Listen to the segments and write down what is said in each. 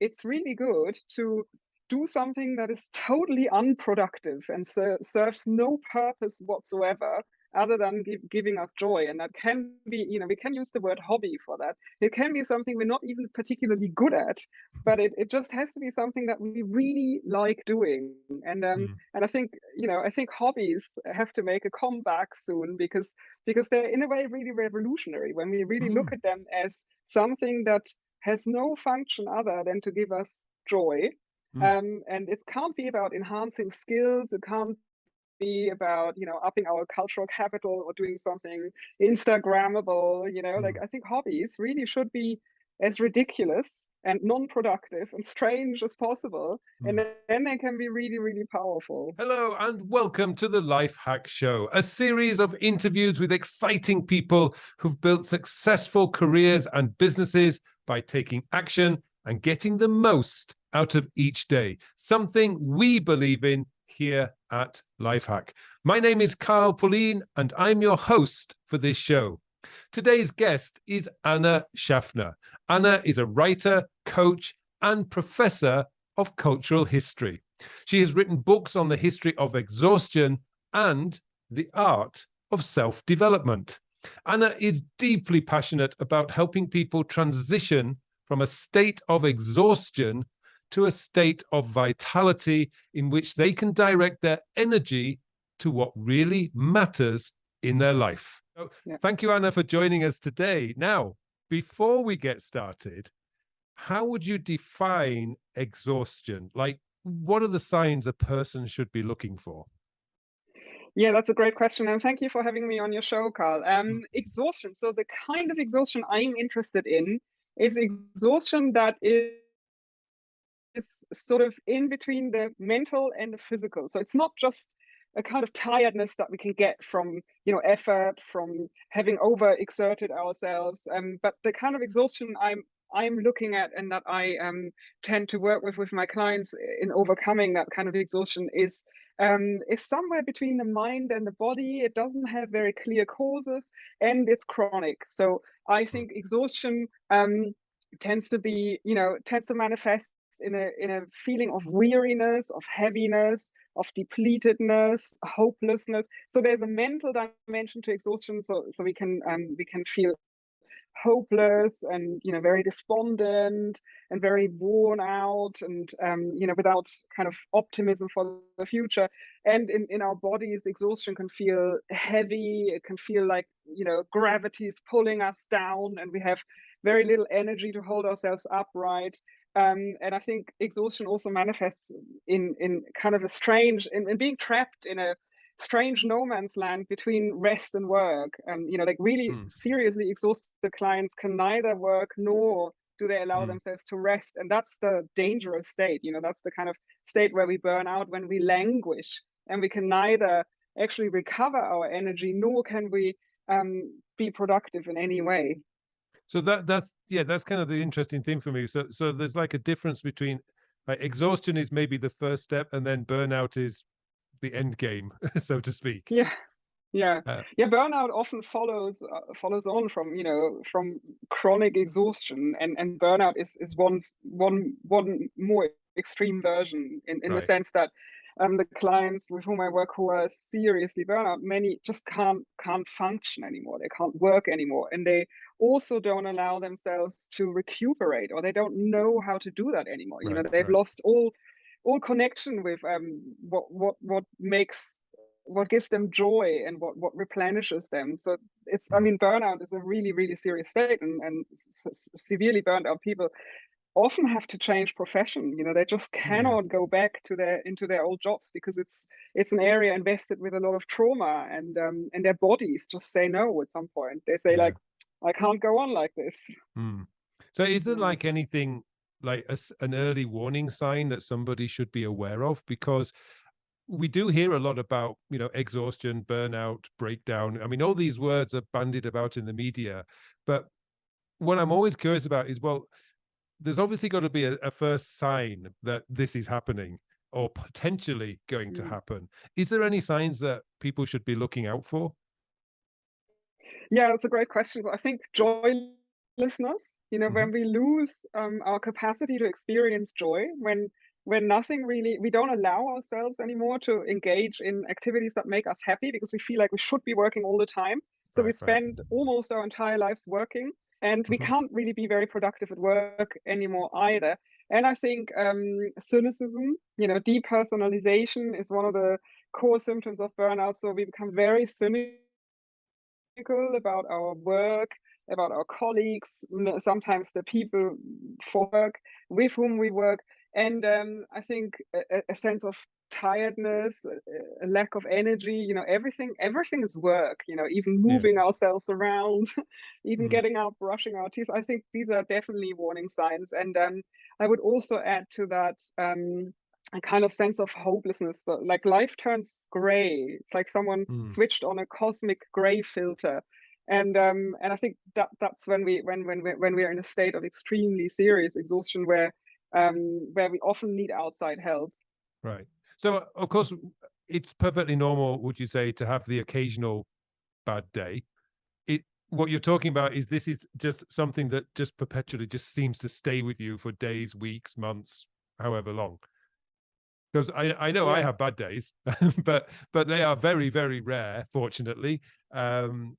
it's really good to do something that is totally unproductive and serves no purpose whatsoever other than giving us joy. And that can be, we can use the word hobby for that. It can be something we're not even particularly good at, but it just has to be something that we really like doing. Mm. And I think hobbies have to make a comeback soon because they're in a way really revolutionary when we really look Mm. at them as something that has no function other than to give us joy. Mm. And it can't be about enhancing skills. It can't be about, upping our cultural capital or doing something Instagrammable. Like Mm. I think hobbies really should be as ridiculous and non-productive and strange as possible. And Mm. then they can be really, really powerful. Hello and welcome to the Life Hack Show, a series of interviews with exciting people who've built successful careers and businesses by taking action and getting the most out of each day, something we believe in here at Life Hack. My name is Carl Pauline and I'm your host for this show. Today's guest is Anna Schaffner. Anna is a writer, coach, and professor of cultural history. She has written books on the history of exhaustion and the art of self-development. Anna is deeply passionate about helping people transition from a state of exhaustion to a state of vitality in which they can direct their energy to what really matters in their life. So, Yeah. thank you, Anna, for joining us today. Now, before we get started, how would you define exhaustion? Like, what are the signs a person should be looking for? Yeah, that's a great question. And thank you for having me on your show, Carl. Exhaustion. So the kind of exhaustion I'm interested in is exhaustion that is sort of in between the mental and the physical. So it's not just a kind of tiredness that we can get from, effort, from having overexerted ourselves, but the kind of exhaustion I'm looking at and that I tend to work with my clients in overcoming that kind of exhaustion is somewhere between the mind and the body. It doesn't have very clear causes and it's chronic. So I Mm. think exhaustion tends to manifest in a feeling of weariness, of heaviness, of depletedness, hopelessness. So there's a mental dimension to exhaustion. So we can feel hopeless and very despondent and very worn out and without kind of optimism for the future. And in our bodies, exhaustion can feel heavy. It can feel like gravity is pulling us down and we have very little energy to hold ourselves upright. And I think exhaustion also manifests in kind of a strange in being trapped in a strange no man's land between rest and work. Like really Mm. seriously exhausted clients can neither work nor do they allow Mm. themselves to rest. And that's the dangerous state. That's the kind of state where we burn out, when we languish and we can neither actually recover our energy nor can we be productive in any way. So that's kind of the interesting thing for me. So there's like a difference between exhaustion is maybe the first step, and then burnout is the end game, so to speak. Yeah. Yeah, Uh, yeah. Burnout often follows on from from chronic exhaustion, and burnout is one more extreme version in the right. sense that the clients with whom I work who are seriously burnout, many just can't function anymore. They can't work anymore, and they also don't allow themselves to recuperate, or they don't know how to do that anymore. Right. They've Right. lost all connection with what gives them joy and what replenishes them. So I Mm. mean, burnout is a really, really serious state, and severely burned out people often have to change profession. They just Yeah. cannot go back to into their old jobs because it's an area invested with a lot of trauma, and their bodies just say no at some point. They say Yeah. like, I can't go on like this. Mm. So is there Yeah. like anything like an early warning sign that somebody should be aware of? Because we do hear a lot about, exhaustion, burnout, breakdown. I mean, all these words are bandied about in the media. But what I'm always curious about is, well, there's obviously got to be a first sign that this is happening or potentially going to Mm. happen. Is there any signs that people should be looking out for? Yeah, that's a great question. So I think joy joylessness, Mhm. when we lose our capacity to experience joy, when nothing really, we don't allow ourselves anymore to engage in activities that make us happy because we feel like we should be working all the time. So we Right, right. spend almost our entire lives working, and we Mhm. can't really be very productive at work anymore either. And I think cynicism, depersonalization is one of the core symptoms of burnout. So we become very cynical about our work, about our colleagues, sometimes the people for work with whom we work. And I think a sense of tiredness, a lack of energy, everything is work, even Yeah. moving ourselves around, even Mhm. getting out, brushing our teeth. I think these are definitely warning signs. And I would also add to that a kind of sense of hopelessness. Like life turns gray. It's like someone Mm. switched on a cosmic gray filter. And I think that's when we're in a state of extremely serious exhaustion where we often need outside help. Right. So, of course, it's perfectly normal, would you say, to have the occasional bad day? What you're talking about is this is just something that just perpetually just seems to stay with you for days, weeks, months, however long. Because I know I Yeah. have bad days, but they are very, very rare, fortunately. And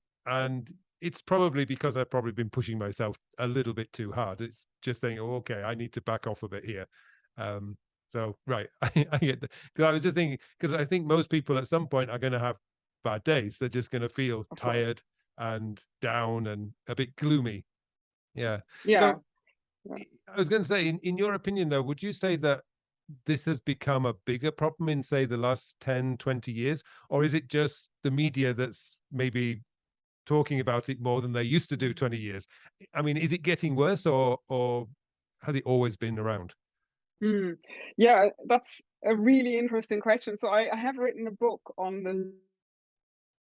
it's probably because I've probably been pushing myself a little bit too hard. It's just saying, oh, okay, I need to back off a bit here. So right, I get that. Because I was just thinking, because I think most people at some point are going to have bad days. They're just going to feel Of course. tired and down and a bit gloomy. Yeah. Yeah. So Yeah. I was going to say, in your opinion, though, would you say that this has become a bigger problem in, say, the last 10, 20 years? Or is it just the media that's maybe talking about it more than they used to do 20 years? I mean, is it getting worse or has it always been around? Mm. Yeah, that's a really interesting question. So I have written a book on the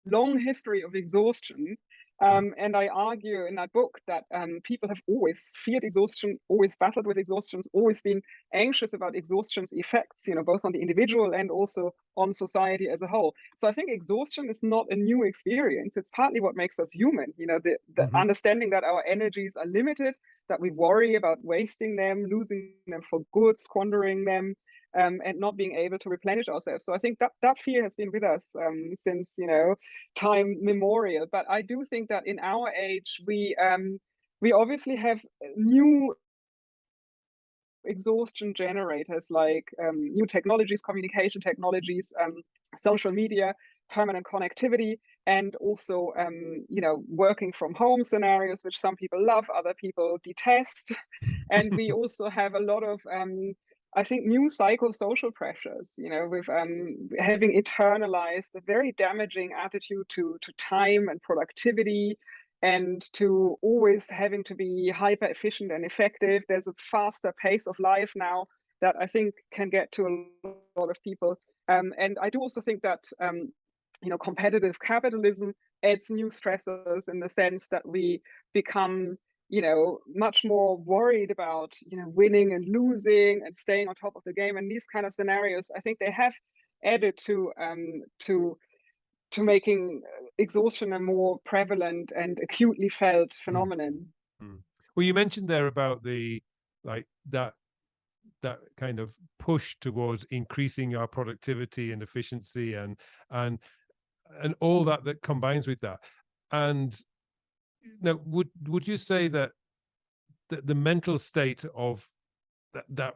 long history of exhaustion. Mm. And I argue in that book that people have always feared exhaustion, always battled with exhaustion, always been anxious about exhaustion's effects, both on the individual and also on society as a whole. So I think exhaustion is not a new experience. It's partly what makes us human, the Hmm. understanding that our energies are limited, that we worry about wasting them, losing them for good, squandering them, and not being able to replenish ourselves. So I think that fear has been with us since time memorial. But I do think that in our age we obviously have new exhaustion generators like new technologies, communication technologies, social media, permanent connectivity, and also working from home scenarios, which some people love, other people detest. And we also have a lot of I think new psychosocial pressures, with having internalized a very damaging attitude to time and productivity, and to always having to be hyper efficient and effective. There's a faster pace of life now that I think can get to a lot of people. And I do also think that competitive capitalism adds new stressors in the sense that we become much more worried about winning and losing and staying on top of the game. And these kind of scenarios, I think they have added to making exhaustion a more prevalent and acutely felt Mm. phenomenon. Mm. Well, you mentioned there about the like that kind of push towards increasing our productivity and efficiency and and all that that combines with that. And now, would you say that the mental state of that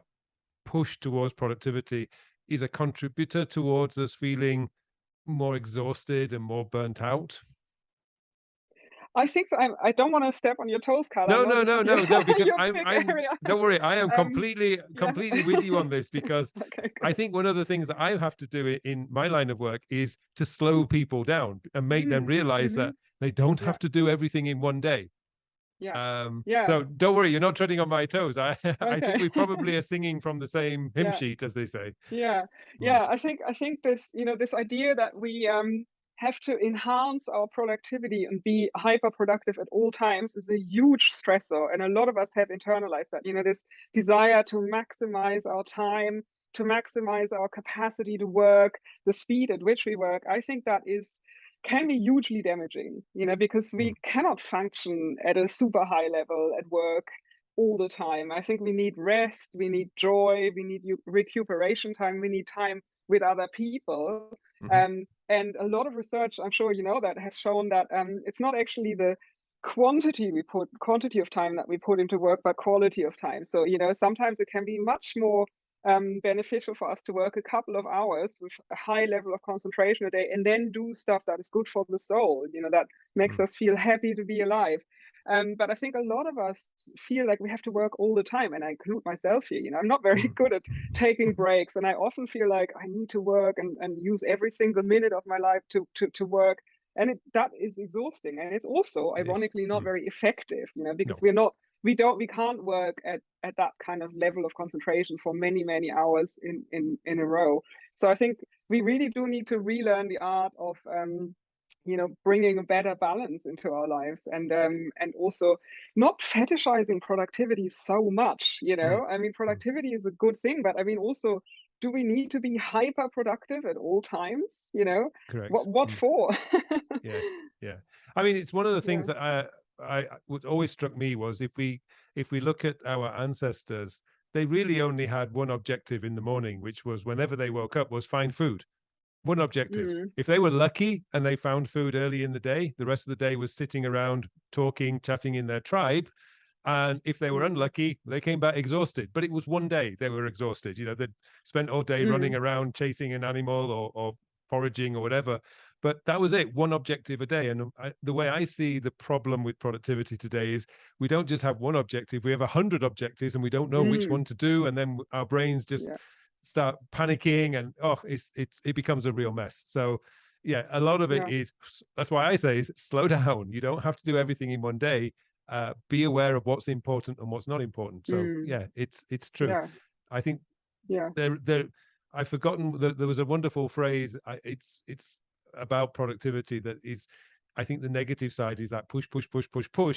push towards productivity is a contributor towards us feeling more exhausted and more burnt out? I think so. I don't want to step on your toes, Carl. I No, know no, this no, is your no, no, because your I'm big I'm area. don't worry, I am completely Yeah. completely with you on this because Okay, I good. think one of the things that I have to do in my line of work is to slow people down and make them realize Mm-hmm. that they don't Yeah, have to do everything in one day. yeah, yeah. So don't worry, you're not treading on my toes. I Okay. think we probably are singing from the same hymn Yeah. sheet, as they say. Yeah, Mm, yeah. I think this, this idea that we have to enhance our productivity and be hyper productive at all times is a huge stressor, and a lot of us have internalized that. This desire to maximize our time, to maximize our capacity to work, the speed at which we work. I think that is can be hugely damaging, because we cannot function at a super high level at work all the time. I think we need rest, we need joy, we need recuperation time, we need time with other people. And a lot of research, I'm sure you know that, has shown that it's not actually the quantity of time that we put into work, but quality of time. So, sometimes it can be much more beneficial for us to work a couple of hours with a high level of concentration a day and then do stuff that is good for the soul, that makes us feel happy to be alive. But I think a lot of us feel like we have to work all the time, and I include myself here. I'm not very good at taking breaks, and I often feel like I need to work and use every single minute of my life to work, and that is exhausting, and it's also ironically not very effective, because we can't work at that kind of level of concentration for many hours in a row. So I think we really do need to relearn the art of bringing a better balance into our lives, and also not fetishizing productivity so much. I mean, productivity is a good thing, but I mean, also, do we need to be hyper productive at all times? Correct. What for? Yeah. I mean, it's one of the things that I what always struck me was if we look at our ancestors, they really only had one objective in the morning, which was whenever they woke up was find food. One objective. If they were lucky and they found food early in the day, the rest of the day was sitting around talking, chatting in their tribe. And if they were unlucky, they came back exhausted. But it was one day they were exhausted. They'd spent all day running around chasing an animal or foraging or whatever. But that was it, one objective a day. And the way I see the problem with productivity today is we don't just have one objective, we have 100 objectives and we don't know which one to do. And then our brains just start panicking, and it becomes a real mess. So a lot of it is, that's why I say, is slow down. You don't have to do everything in one day. Be aware of what's important and what's not important. So it's true. I think there I've forgotten that there was a wonderful phrase. It's about productivity that is, I think the negative side is that push,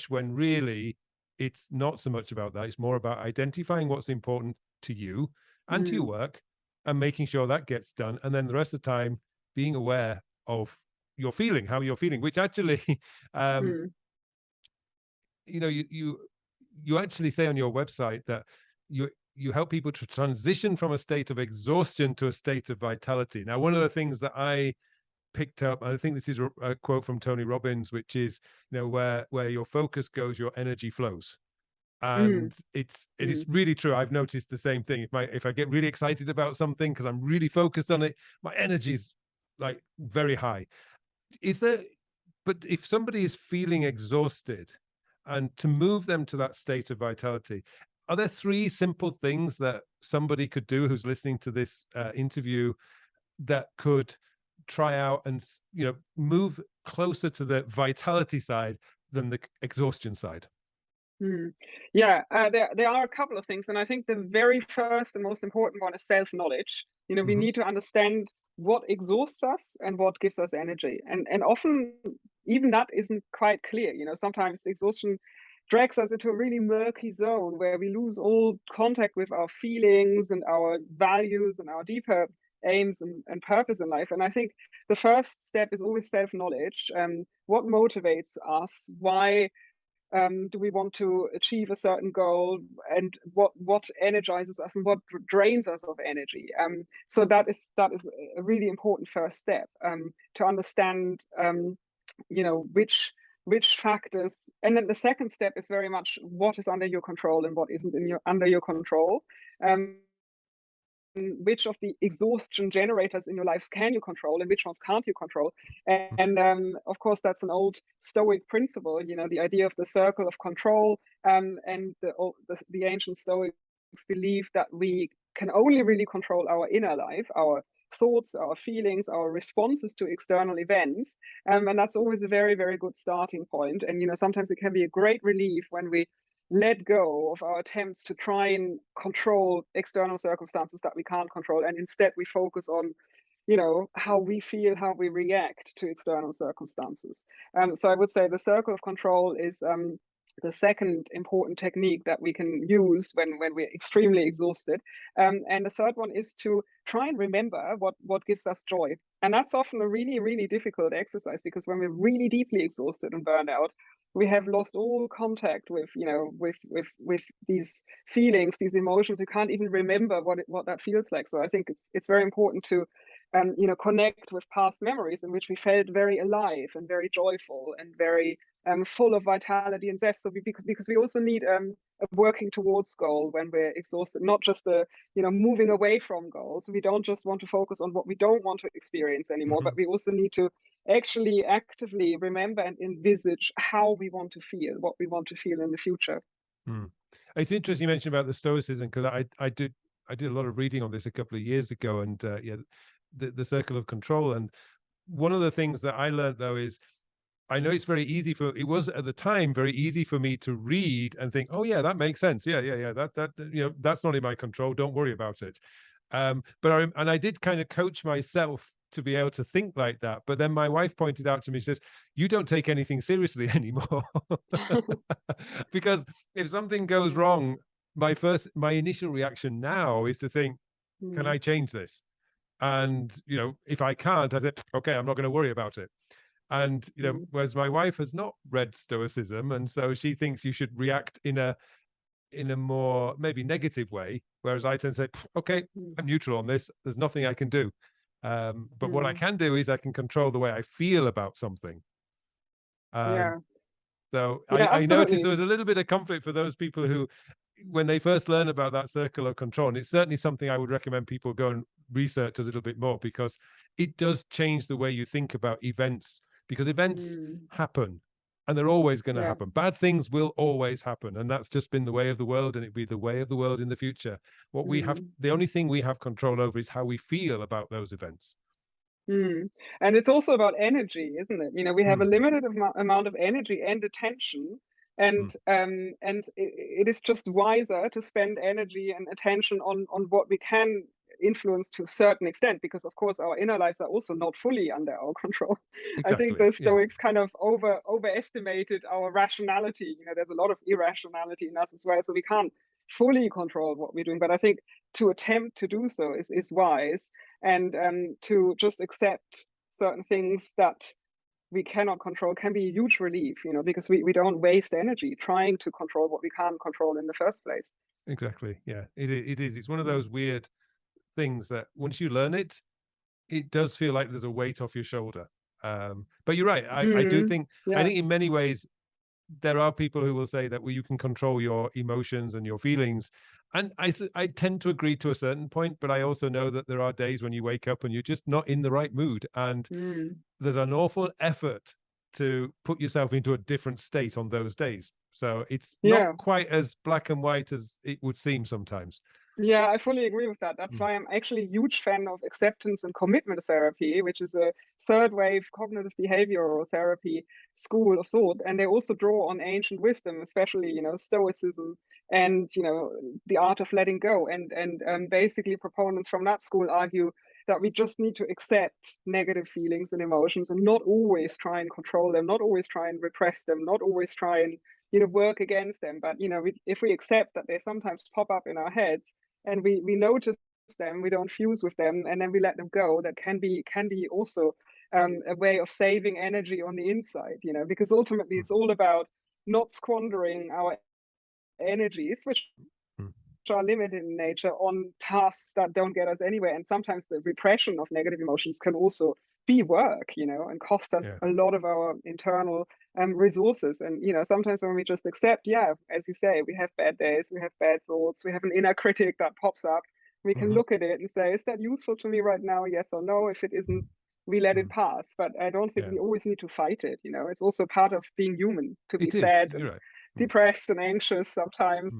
when really it's not so much about that. It's more about identifying what's important to you and to your work and making sure that gets done. And then the rest of the time being aware of your feeling, how you're feeling, which actually, you actually say on your website that you help people to transition from a state of exhaustion to a state of vitality. Now, one of the things that I picked up, and I think this is a quote from Tony Robbins, which is, where your focus goes, your energy flows. And it is really true. I've noticed the same thing. If I get really excited about something because I'm really focused on it, my energy is like very high. But if somebody is feeling exhausted, and to move them to that state of vitality, are there 3 simple things that somebody could do who's listening to this interview that could try out and move closer to the vitality side than the exhaustion side? There are a couple of things, and I think the very first and most important one is self-knowledge. We need to understand what exhausts us and what gives us energy, and often even that isn't quite clear. Sometimes exhaustion drags us into a really murky zone where we lose all contact with our feelings and our values and our deeper aims and purpose in life. And I think the first step is always self-knowledge. What motivates us? Why do we want to achieve a certain goal, and what energizes us and what drains us of energy? So that is a really important first step, to understand which factors. And then the second step is very much what is under your control and what isn't under your control. Which of the exhaustion generators in your lives can you control and which ones can't you control? And of course, that's an old Stoic principle, the idea of the circle of control. And the ancient Stoics believe that we can only really control our inner life, our thoughts, our feelings, our responses to external events. And that's always a very, very good starting point. And, sometimes it can be a great relief when we let go of our attempts to try and control external circumstances that we can't control, and instead we focus on how we feel, how we react to external circumstances. So I would say the circle of control is the second important technique that we can use when we're extremely exhausted. And the third one is to try and remember what gives us joy. And that's often a really, really difficult exercise, because when we're really deeply exhausted and burned out, we have lost all contact with, with these feelings, these emotions. You can't even remember what that feels like. So I think it's very important to connect with past memories in which we felt very alive and very joyful and very full of vitality and zest. So because we also need a working towards goal when we're exhausted, not just moving away from goals. We don't just want to focus on what we don't want to experience anymore, but we also need to actually actively remember and envisage how we want to feel, what we want to feel in the future. It's interesting you mentioned about the Stoicism, because I did a lot of reading on this a couple of years ago, and the circle of control. And one of the things that I learned, though, is I know it's very easy it was at the time very easy for me to read and think, oh yeah, that makes sense. Yeah. That that's not in my control. Don't worry about it. But I did kind of coach myself to be able to think like that. But then my wife pointed out to me, she says, you don't take anything seriously anymore. Because if something goes wrong, my initial reaction now is to think, can I change this? And, if I can't, I said, okay, I'm not going to worry about it. And, whereas my wife has not read Stoicism, and so she thinks you should react in a more maybe negative way, whereas I tend to say, okay, I'm neutral on this. There's nothing I can do. But what I can do is I can control the way I feel about something. So I noticed there was a little bit of conflict for those people who, when they first learn about that circle of control, and it's certainly something I would recommend people go and research a little bit more, because it does change the way you think about events, because events happen and they're always going to happen. Bad things will always happen. And that's just been the way of the world, and it'll be the way of the world in the future. What we have, the only thing we have control over is how we feel about those events. And it's also about energy, isn't it? We have a limited amount of energy and attention, and it is just wiser to spend energy and attention on what we can influence to a certain extent, because of course our inner lives are also not fully under our control. Exactly. I think the Stoics kind of overestimated our rationality. There's a lot of irrationality in us as well, so we can't fully control what we're doing. But I think to attempt to do so is wise, and to just accept certain things that we cannot control can be a huge relief, because we don't waste energy trying to control what we can't control in the first place. Exactly. Yeah, it is. It's one of those weird things that once you learn it, it does feel like there's a weight off your shoulder. But you're right. I do think, I think in many ways, there are people who will say that, well, you can control your emotions and your feelings. And I tend to agree to a certain point, but I also know that there are days when you wake up and you're just not in the right mood. And there's an awful effort to put yourself into a different state on those days. So it's not quite as black and white as it would seem sometimes. Yeah, I fully agree with that. That's why I'm actually a huge fan of acceptance and commitment therapy, which is a third wave cognitive behavioral therapy school of thought. And they also draw on ancient wisdom, especially, Stoicism and, the art of letting go. And basically proponents from that school argue that we just need to accept negative feelings and emotions and not always try and control them, not always try and repress them, not always try and, work against them. But, if we accept that they sometimes pop up in our heads, and we notice them, we don't fuse with them, and then we let them go, that can be also a way of saving energy on the inside, because ultimately it's all about not squandering our energies, which are limited in nature, on tasks that don't get us anywhere. And sometimes the repression of negative emotions can also be work, and cost us a lot of our internal resources. And sometimes when we just accept, as you say, we have bad days, we have bad thoughts, we have an inner critic that pops up, we can look at it and say, is that useful to me right now? Yes or no. If it isn't, we let it pass. But I don't think we always need to fight it. It's also part of being human to be sad and depressed and anxious sometimes.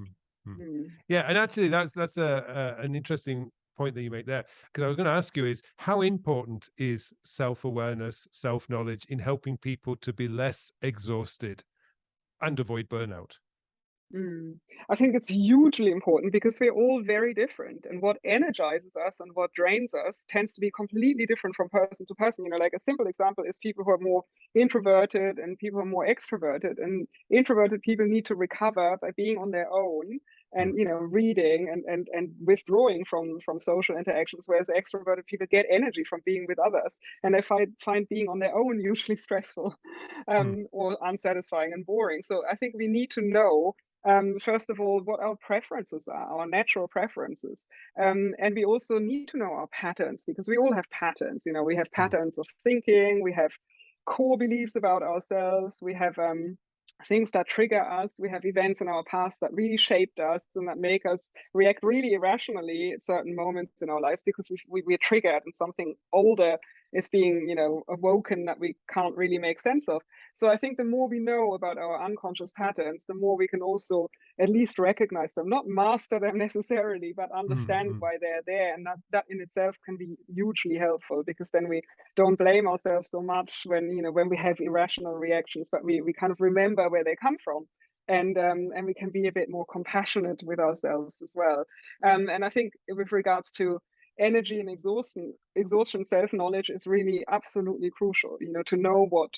Yeah, and actually that's an interesting point that you make there, because I was going to ask you is, how important is self-awareness, self-knowledge in helping people to be less exhausted and avoid burnout? Mm. I think it's hugely important because we're all very different, and what energizes us and what drains us tends to be completely different from person to person. You know, like a simple example is people who are more introverted and people who are more extroverted. And introverted people need to recover by being on their own Mm, and reading and withdrawing from social interactions, whereas extroverted people get energy from being with others, and they find being on their own usually stressful, mm, or unsatisfying and boring. So I think we need to know, first of all, what our preferences are, our natural preferences. And we also need to know our patterns, because we all have patterns. You know, we have mm, patterns of thinking, we have core beliefs about ourselves, we have things that trigger us, we have events in our past that really shaped us and that make us react really irrationally at certain moments in our lives because we're triggered and something older is being, awoken that we can't really make sense of. So I think the more we know about our unconscious patterns, the more we can also at least recognize them, not master them necessarily, but mm, understand mm. why they're there. And that in itself can be hugely helpful, because then we don't blame ourselves so much when we have irrational reactions, but we kind of remember where they come from. And we can be a bit more compassionate with ourselves as well. And I think with regards to energy and exhaustion, self-knowledge is really absolutely crucial, to know what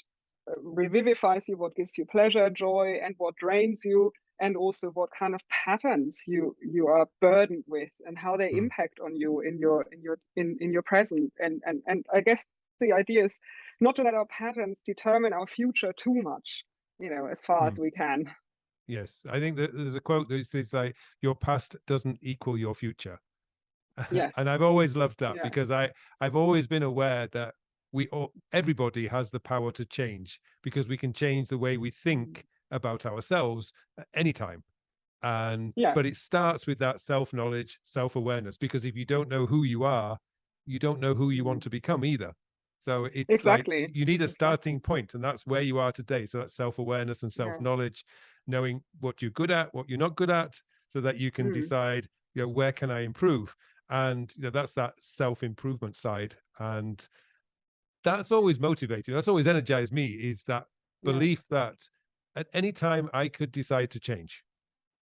revivifies you, what gives you pleasure, joy, and what drains you, and also what kind of patterns you are burdened with and how they Mm. impact on you in your present. And I guess the idea is not to let our patterns determine our future too much, as far as Mm. we can. Yes, I think that there's a quote that says like, "Your past doesn't equal your future." Yes. And I've always loved that Yeah. because I've always been aware that everybody has the power to change, because we can change the way we think about ourselves at any time. And Yeah. but it starts with that self-knowledge, self-awareness, because if you don't know who you are, you don't know who you want Mhm. to become either. So it's like Exactly. you need a Exactly. starting point, and that's where you are today. So that's self-awareness and Yeah. self-knowledge, knowing what you're good at, what you're not good at, so that you can Mm. decide, where can I improve? And that's that self-improvement side. And that's always motivated. That's always energized me, is that Yeah. belief that at any time I could decide to change.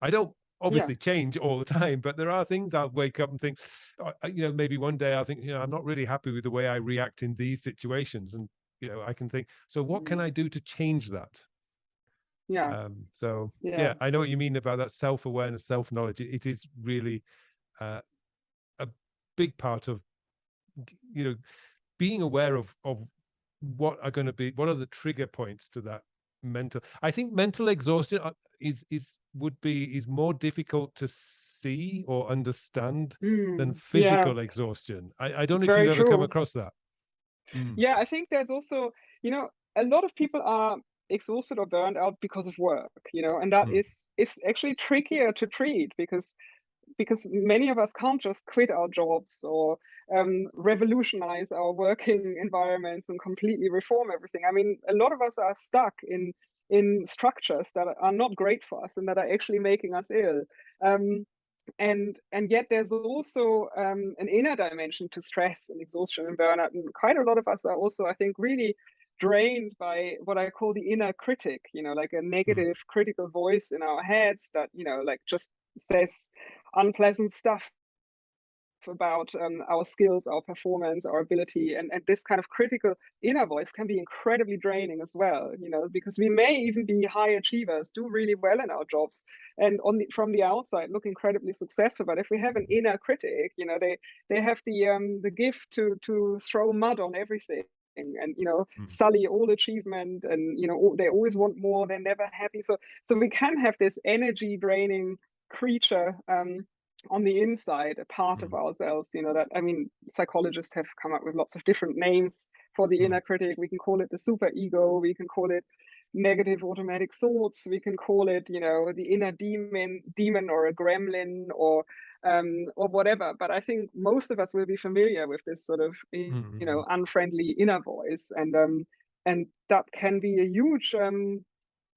I don't Yeah. obviously change all the time, but there are things I'll wake up and think, maybe one day I'll think, I'm not really happy with the way I react in these situations. And, I can think, so what can Mm. I do to change that? Yeah. So Yeah. yeah, I know what you mean about that self-awareness, self-knowledge. It is really uh, a big part of, you know, being aware of what are the trigger points to that mental. I think mental exhaustion is more difficult to see or understand than Yeah. physical exhaustion. I don't know if you've Very ever come true. across that. Mm, Yeah, I think there's also, a lot of people are exhausted or burned out because of work, and that mm, is actually trickier to treat, because many of us can't just quit our jobs or revolutionize our working environments and completely reform everything. I mean, a lot of us are stuck in structures that are not great for us and that are actually making us ill. Um, and yet there's also an inner dimension to stress and exhaustion and burnout. And quite a lot of us are also, I think, really drained by what I call the inner critic, like a mm, negative critical voice in our heads that, like just says unpleasant stuff about our skills, our performance, our ability, and this kind of critical inner voice can be incredibly draining as well. Because we may even be high achievers, do really well in our jobs, and from the outside look incredibly successful. But if we have an inner critic, they have the gift to throw mud on everything. And mm, sully all achievement, and they always want more, they're never happy. So we can have this energy draining creature on the inside, a part of mm, ourselves, that, I mean, psychologists have come up with lots of different names for the mm, inner critic. We can call it the super ego, we can call it negative automatic thoughts, we can call it, the inner demon or a gremlin, or whatever. But I think most of us will be familiar with this sort of, mm, mm, unfriendly inner voice, and that can be a huge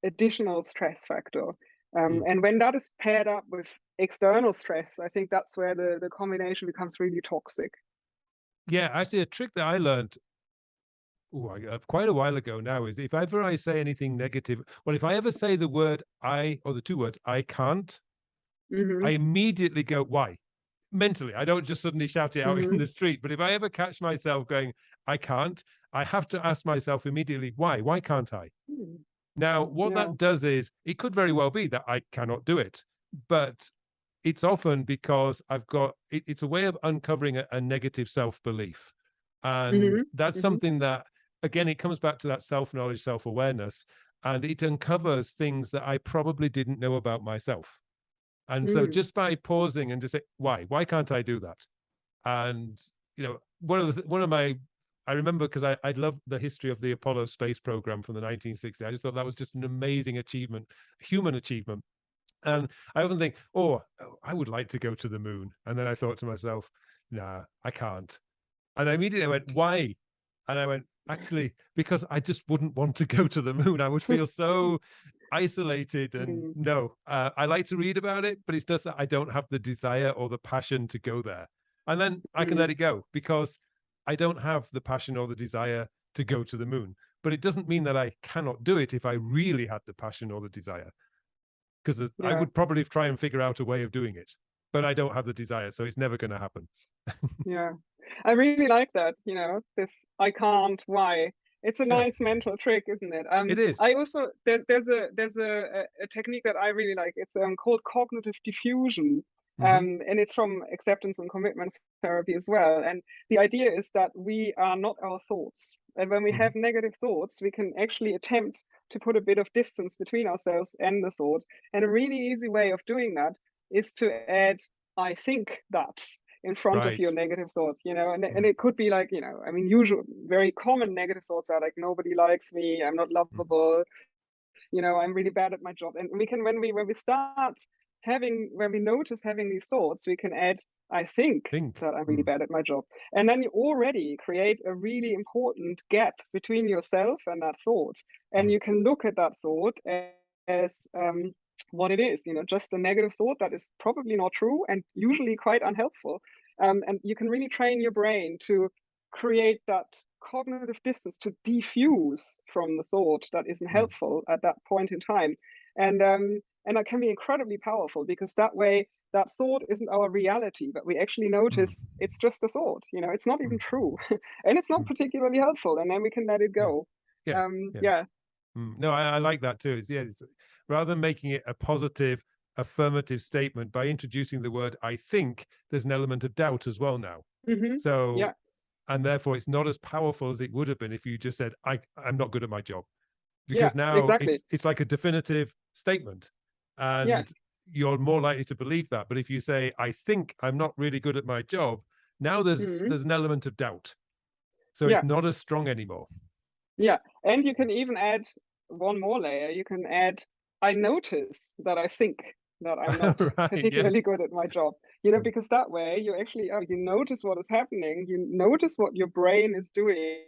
additional stress factor. mm. And when that is paired up with external stress, I think that's where the combination becomes really toxic. Yeah, actually, a trick that I learned quite a while ago now, is if ever I say anything negative, well, if I ever say the word I, or the two words, I can't, Hmm. I immediately go, why? Mentally, I don't just suddenly shout it out in Hmm. the street. But if I ever catch myself going, I can't, I have to ask myself immediately, why? Why can't I? Now, what Yeah. that does is it could very well be that I cannot do it, but it's often because it's a way of uncovering a negative self belief. And Hmm. that's Hmm. something that, again, it comes back to that self knowledge, self awareness, and it uncovers things that I probably didn't know about myself. And so Mm. just by pausing and just say, why can't I do that? And, one of my, I remember because I love the history of the Apollo space program from the 1960s. I just thought that was just an amazing achievement, human achievement. And I often think, oh, I would like to go to the moon. And then I thought to myself, nah, I can't. And I immediately went, why? And I went, actually, because I just wouldn't want to go to the moon. I would feel so isolated. And Mm. no, I like to read about it, but it's just that I don't have the desire or the passion to go there. And then I can Mm. let it go because I don't have the passion or the desire to go to the moon. But it doesn't mean that I cannot do it if I really had the passion or the desire, because I Yeah. would probably try and figure out a way of doing it, but I don't have the desire, so it's never going to happen. Yeah. I really like that, this I can't, why. It's a Yeah, nice mental trick, isn't it? it is. I also there's a technique that I really like. It's called cognitive diffusion. Hmm. And it's from acceptance and commitment therapy as well. And the idea is that we are not our thoughts. And when we Hmm. have negative thoughts, we can actually attempt to put a bit of distance between ourselves and the thought. And a really easy way of doing that is to add I think that in front of your Right. negative thought, and Mm, it could be like, I mean, usual, very common negative thoughts are like, nobody likes me, I'm not mm, lovable, I'm really bad at my job. And we can, when we start when we notice having these thoughts, we can add, I think think. that I'm really Mm, bad at my job. And then you already create a really important gap between yourself and that thought. And mm, you can look at that thought as what it is, just a negative thought that is probably not true and usually quite unhelpful. And you can really train your brain to create that cognitive distance, to defuse from the thought that isn't mm, helpful at that point in time. And that can be incredibly powerful, because that way that thought isn't our reality, but we actually mm, notice it's just a thought. It's not even mm, true, and it's not mm. particularly helpful, and then we can let it Yeah, go. yeah, yeah. Yeah. No, I like that too. Rather than making it a positive, affirmative statement by introducing the word I think, there's an element of doubt as well now. Hmm. So, Yeah. and therefore it's not as powerful as it would have been if you just said, I'm not good at my job. Yeah. Because now Exactly. it's like a definitive statement, Yeah. and you're more likely to believe that. But if you say, I think I'm not really good at my job, now there's Hmm. there's an element of doubt. So it's Yeah. not as strong anymore. Yeah. And you can even add one more layer. You can add, I notice that I think that I'm not Right, particularly yes. good at my job, Mm, because that way you actually, you notice what is happening, you notice what your brain is doing,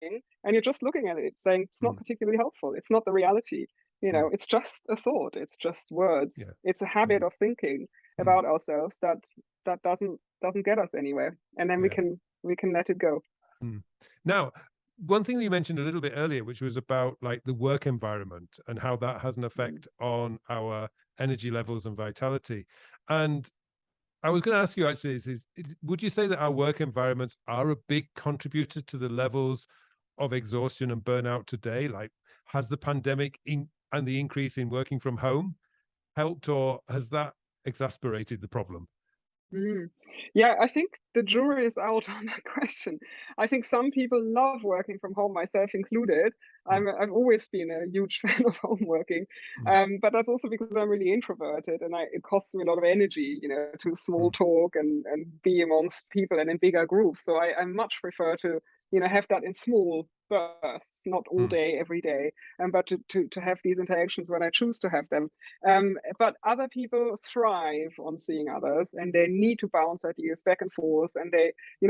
and you're just looking at it saying it's not mm, particularly helpful. It's not the reality. mm, It's just a thought. It's just words. yeah. It's a habit Mm, of thinking mm, about ourselves that doesn't get us anywhere. And then we yeah. can let it go. Mm. Now, one thing that you mentioned a little bit earlier, which was about like the work environment and how that has an Mm. effect on our energy levels and vitality. And I was going to ask you actually, would you say that our work environments are a big contributor to the levels of exhaustion and burnout today? Like, has the pandemic and the increase in working from home helped, or has that exacerbated the problem? Mm. Yeah, I think the jury is out on that question. I think some people love working from home, myself included. Mm, I've always been a huge fan of home working, mm, but that's also because I'm really introverted, and it costs me a lot of energy, to small mm, talk and be amongst people and in bigger groups. So I much prefer to, have that in small bursts, not all mm, day, every day, but to have these interactions when I choose to have them. But other people thrive on seeing others, and they need to bounce ideas back and forth. And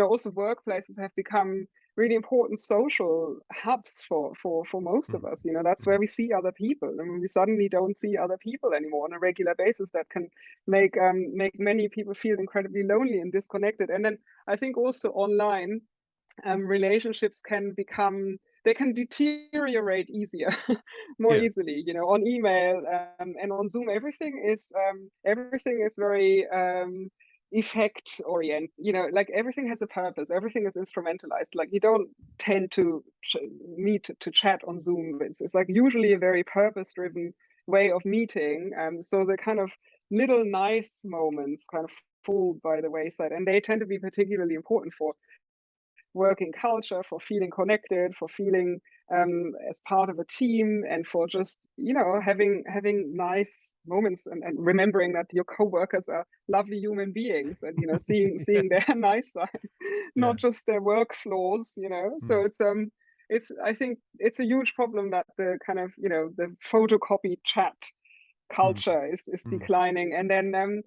also workplaces have become really important social hubs for most of mm, us. That's mm, where we see other people, and when we suddenly don't see other people anymore on a regular basis, that can make many people feel incredibly lonely and disconnected. And then I think also online, relationships can become, they can deteriorate easier, more Yeah. easily, on email, and on Zoom. Everything is very effect orient, like everything has a purpose, everything is instrumentalized. Like you don't tend to meet to chat on Zoom. It's like usually a very purpose driven way of meeting. So the kind of little nice moments kind of fall by the wayside, and they tend to be particularly important for working culture, for feeling connected, for feeling as part of a team, and for just having nice moments, and remembering that your coworkers are lovely human beings, and seeing their nice side, Yeah. not just their work flaws. Mm. So it's I think it's a huge problem that the kind of the photocopy chat Mm. culture is Mm. declining, and then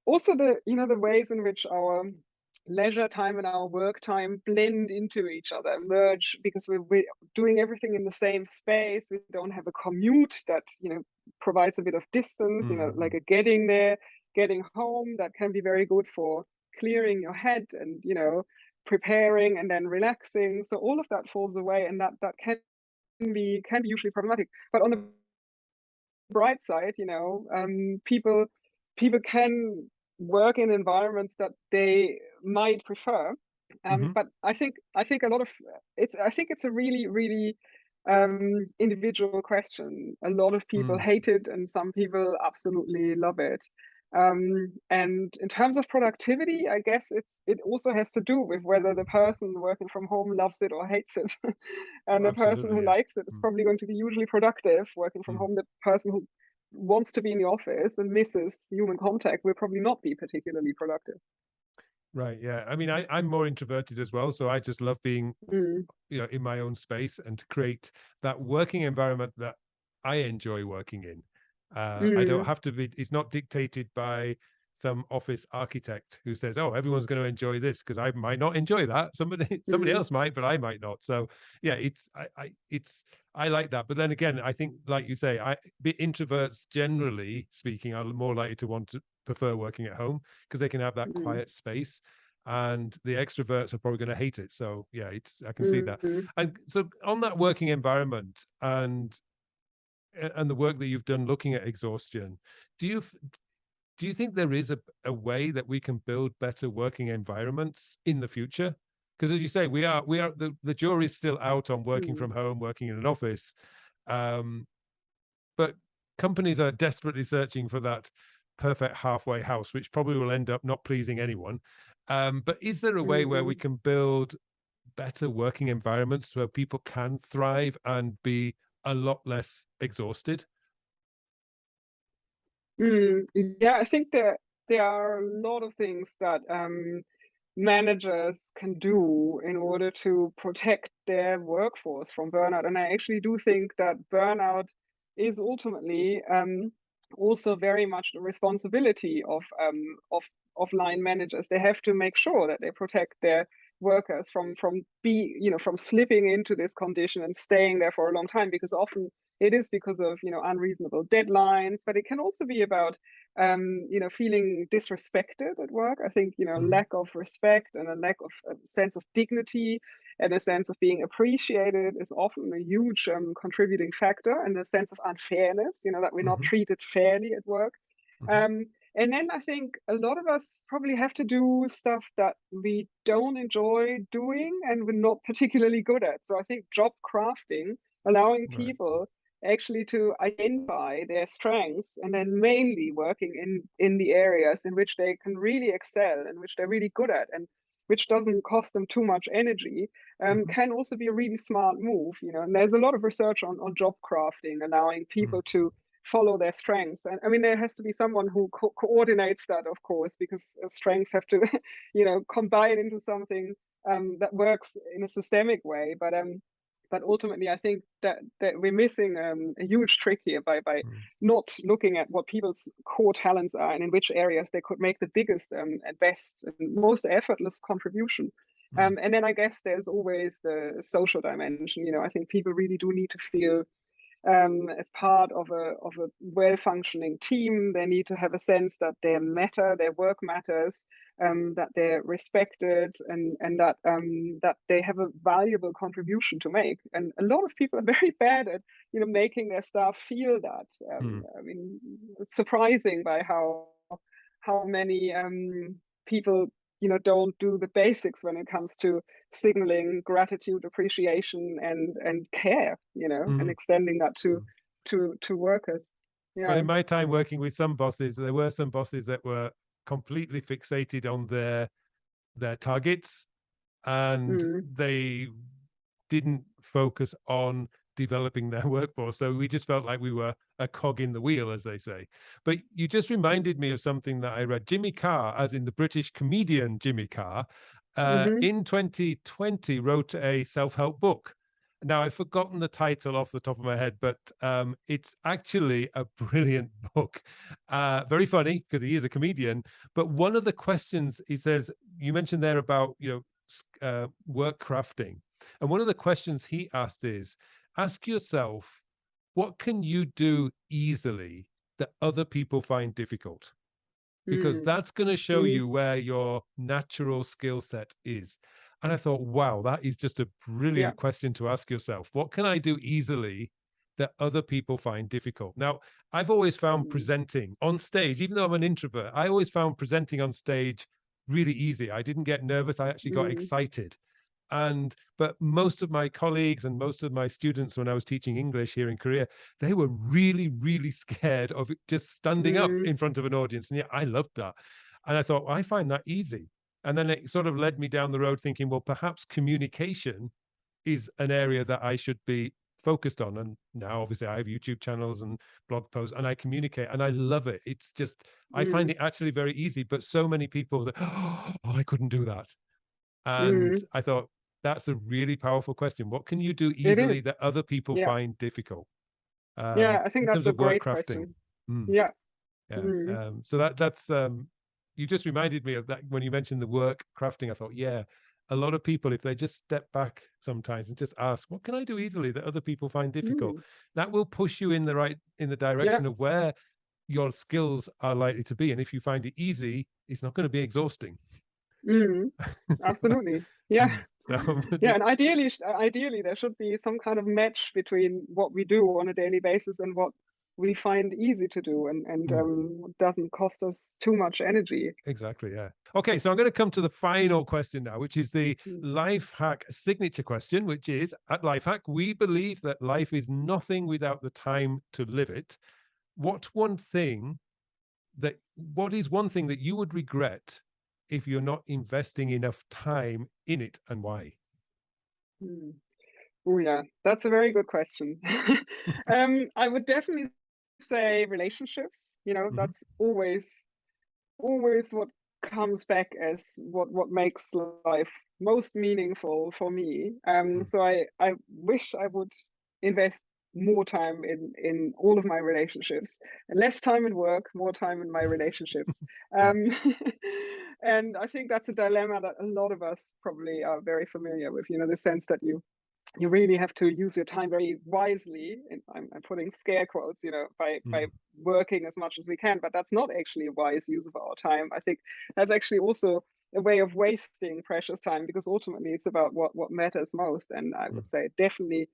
also the ways in which our leisure time and our work time blend into each other, merge, because we're doing everything in the same space. We don't have a commute that provides a bit of distance, like Mm. a getting there, getting home, that can be very good for clearing your head and preparing and then relaxing. So all of that falls away, and that can be usually problematic. But on the bright side, people can work in environments that they might prefer. Mhm. But I think a lot of it's a really, really individual question. A lot of people Mm. hate it, and some people absolutely love it. And in terms of productivity, I guess it also has to do with whether the person working from home loves it or hates it. And the person Absolutely. who Yeah. likes it is Mm. probably going to be usually productive working from Mm. home. The person who wants to be in the office and misses human contact will probably not be particularly productive. Right. Yeah. I mean, I'm more introverted as well, so I just love being, Mm, in my own space and to create that working environment that I enjoy working in. I don't mm, have to be, it's not dictated by some office architect who says, "Oh, everyone's going to enjoy this," because I might not enjoy that. Somebody mm, else might, but I might not. So yeah, I like that. But then again, I think, like you say, introverts, generally speaking, are more likely to want to prefer working at home because they can have that mm, quiet space, and the extroverts are probably going to hate it. So yeah, I can see that. mm, And so on that working environment and the work that you've done looking at exhaustion, do you do you think there is a way that we can build better working environments in the future? Because as you say, we are the jury's still out on working mm, from home, working in an office, um, but companies are desperately searching for that perfect halfway house, which probably will end up not pleasing anyone. But is there a way where we mm, can build better working environments where people can thrive and be a lot less exhausted? mm. Yeah, I think there are a lot of things that managers can do in order to protect their workforce from burnout. And I actually do think that burnout is ultimately also very much the responsibility of line managers. They have to make sure that they protect their workers from slipping into this condition and staying there for a long time, because often it is because of unreasonable deadlines, but it can also be about feeling disrespected at work. I think, Mhm. lack of respect and a lack of a sense of dignity and a sense of being appreciated is often a huge contributing factor, and a sense of unfairness, that we're not Mhm. treated fairly at work. Mhm. Um, and then I think a lot of us probably have to do stuff that we don't enjoy doing and we're not particularly good at. So I think job crafting, allowing Right. people actually to identify their strengths, and then mainly working in the areas in which they can really excel and which they're really good at, and which doesn't cost them too much energy, Mhm. can also be a really smart move. And there's a lot of research on job crafting, allowing Mm. people to follow their strengths. And I mean, there has to be someone who coordinates that, of course, because strengths have to combine into something that works in a systemic way. But ultimately, I think that we're missing a huge trick here by Mm. not looking at what people's core talents are and in which areas they could make the biggest and best and most effortless contribution. Mm. And then I guess there's always the social dimension. I think people really do need to feel as part of a well-functioning team. They need to have a sense that they matter, their work matters, that they're respected, and that they have a valuable contribution to make. And a lot of people are very bad at making their staff feel that. I mean, it's surprising by how many people don't do the basics when it comes to signaling gratitude, appreciation, and care, and extending that to workers. But Yeah. in my time working with some bosses, there were some bosses that were completely fixated on their targets, and they didn't focus on developing their workforce. So we just felt like we were a cog in the wheel, as they say. But you just reminded me of something that I read. Jimmy Carr, as in the British comedian Jimmy Carr, in 2020 wrote a self-help book. Now, I've forgotten the title off the top of my head, but it's actually a brilliant book. Very funny because he is a comedian. But one of the questions he says, you mentioned there about work crafting, and one of the questions he asked is, ask yourself, what can you do easily that other people find difficult? Because that's going to show you where your natural skill set is. And I thought, wow, that is just a brilliant question to ask yourself. What can I do easily that other people find difficult? Now, I've always found presenting on stage, even though I'm an introvert, I always found presenting on stage really easy. I didn't get nervous. I actually got excited. But most of my colleagues and most of my students, when I was teaching English here in Korea, they were really, really scared of just standing up in front of an audience. And yeah, I loved that. And I thought, I find that easy. And then it sort of led me down the road thinking, well, perhaps communication is an area that I should be focused on. And now obviously I have YouTube channels and blog posts, and I communicate, and I love it. It's just, I find it actually very easy, but so many people that, oh, I couldn't do that. And I thought, that's a really powerful question. What can you do easily that other people find difficult? I think that's a great question. Yeah. So that's you just reminded me of that when you mentioned the work crafting. I thought, yeah, a lot of people, if they just step back sometimes and just ask, what can I do easily that other people find difficult? That will push you in the direction of where your skills are likely to be. And if you find it easy, it's not going to be exhausting. Absolutely. Yeah. And ideally there should be some kind of match between what we do on a daily basis and what we find easy to do, and doesn't cost us too much energy. Exactly. Yeah. Okay, so I'm going to come to the final question now, which is the life hack signature question, which is, at Lifehack, we believe that life is nothing without the time to live it. What is one thing that you would regret if you're not investing enough time in it, and why? Oh yeah, that's a very good question. I would definitely say relationships. That's always what comes back as what makes life most meaningful for me. So I wish I would invest more time in all of my relationships, and less time in work, more time in my relationships. And I think that's a dilemma that a lot of us probably are very familiar with, the sense that you really have to use your time very wisely. And I'm putting scare quotes, by working as much as we can, but that's not actually a wise use of our time. I think that's actually also a way of wasting precious time, because ultimately it's about what matters most. And I would say definitely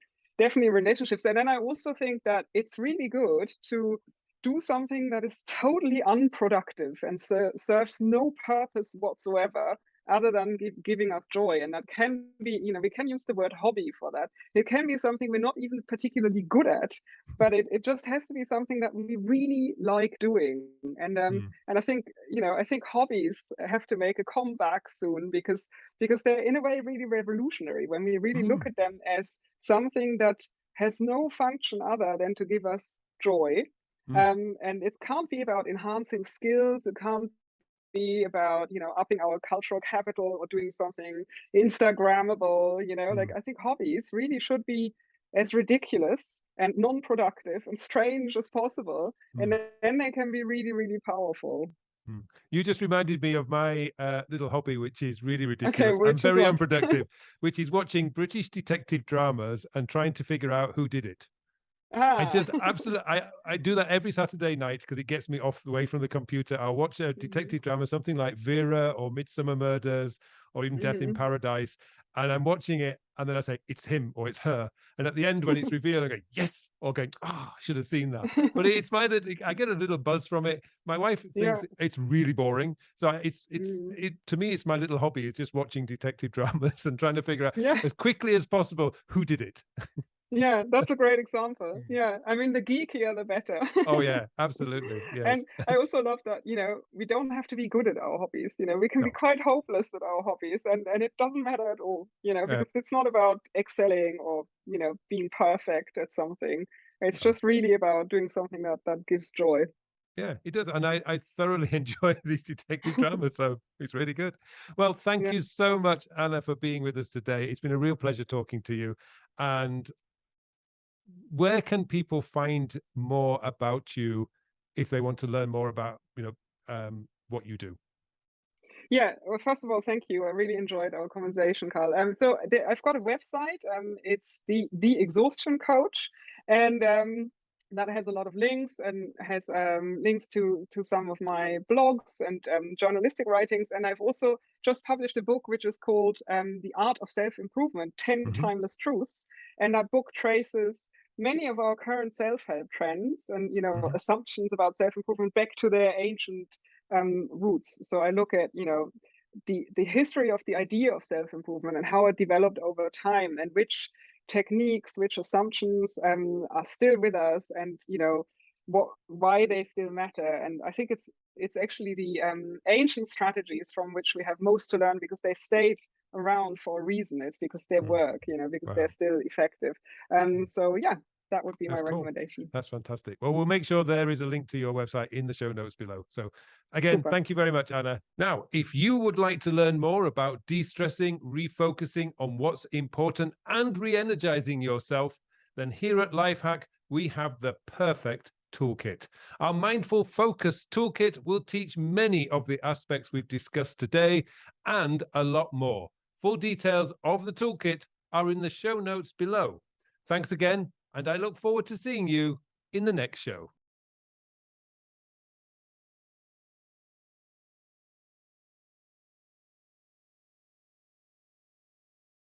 relationships. And then I also think that it's really good to do something that is totally unproductive and serves no purpose whatsoever other than giving us joy. And that can be, we can use the word hobby for that. It can be something we're not even particularly good at, but it just has to be something that we really like doing. And I think, I think hobbies have to make a comeback soon, because they're in a way really revolutionary when we really look at them as something that has no function other than to give us joy. And it can't be about enhancing skills. It can't be about upping our cultural capital or doing something Instagrammable. Like, I think hobbies really should be as ridiculous and non-productive and strange as possible, and then they can be really, really powerful. You just reminded me of my little hobby, which is really ridiculous Okay, and very unproductive, which is watching British detective dramas and trying to figure out who did it. I Ah. just absolutely, I do that every Saturday night because it gets me off the way from the computer. I'll watch a Mhm. detective drama, something like Vera or Midsummer Murders or even Death in Mhm. Paradise, and I'm watching it, and then I say it's him or it's her, and at the end when it's revealed, I go yes, or going I should have seen that. But it's my little, I get a little buzz from it. My wife Yeah. thinks it's really boring, so Mhm. it to me it's my little hobby. It's just watching detective dramas and trying to figure out Yeah. as quickly as possible who did it. Yeah, that's a great example. Yeah, I mean, the geekier, the better. Oh yeah, absolutely. Yes. And I also love that, we don't have to be good at our hobbies, we can be No. quite hopeless at our hobbies, and it doesn't matter at all, Uh, because it's not about excelling or, being perfect at something. It's no. just really about doing something that gives joy. Yeah, it does. And I thoroughly enjoy these detective dramas. So it's really good. Well, thank Yeah. you so much, Anna, for being with us today. It's been a real pleasure talking to you. And where can people find more about you if they want to learn more about, what you do? Yeah, well, first of all, thank you. I really enjoyed our conversation, Carl. I've got a website. It's the Exhaustion Coach, and that has a lot of links and has links to some of my blogs and journalistic writings. And I've also just published a book which is called The Art of Self-Improvement: 10 Hmm. Timeless Truths. And that book traces many of our current self-help trends and Hmm. assumptions about self-improvement back to their ancient roots. So I look at the history of the idea of self improvement and how it developed over time, and which techniques, which assumptions are still with us, and why they still matter. And I think it's actually the ancient strategies from which we have most to learn, because they stayed around for a reason. It's because they work, because they're Wow. still effective. So yeah, that would be my That's cool. recommendation. That's fantastic. Well, we'll make sure there is a link to your website in the show notes below. So, again, Super. thank you very much, Anna. Now, if you would like to learn more about de stressing, refocusing on what's important, and re energizing yourself, then here at Lifehack, we have the perfect toolkit. Our Mindful Focus Toolkit will teach many of the aspects we've discussed today and a lot more. Full details of the toolkit are in the show notes below. Thanks again, and I look forward to seeing you in the next show.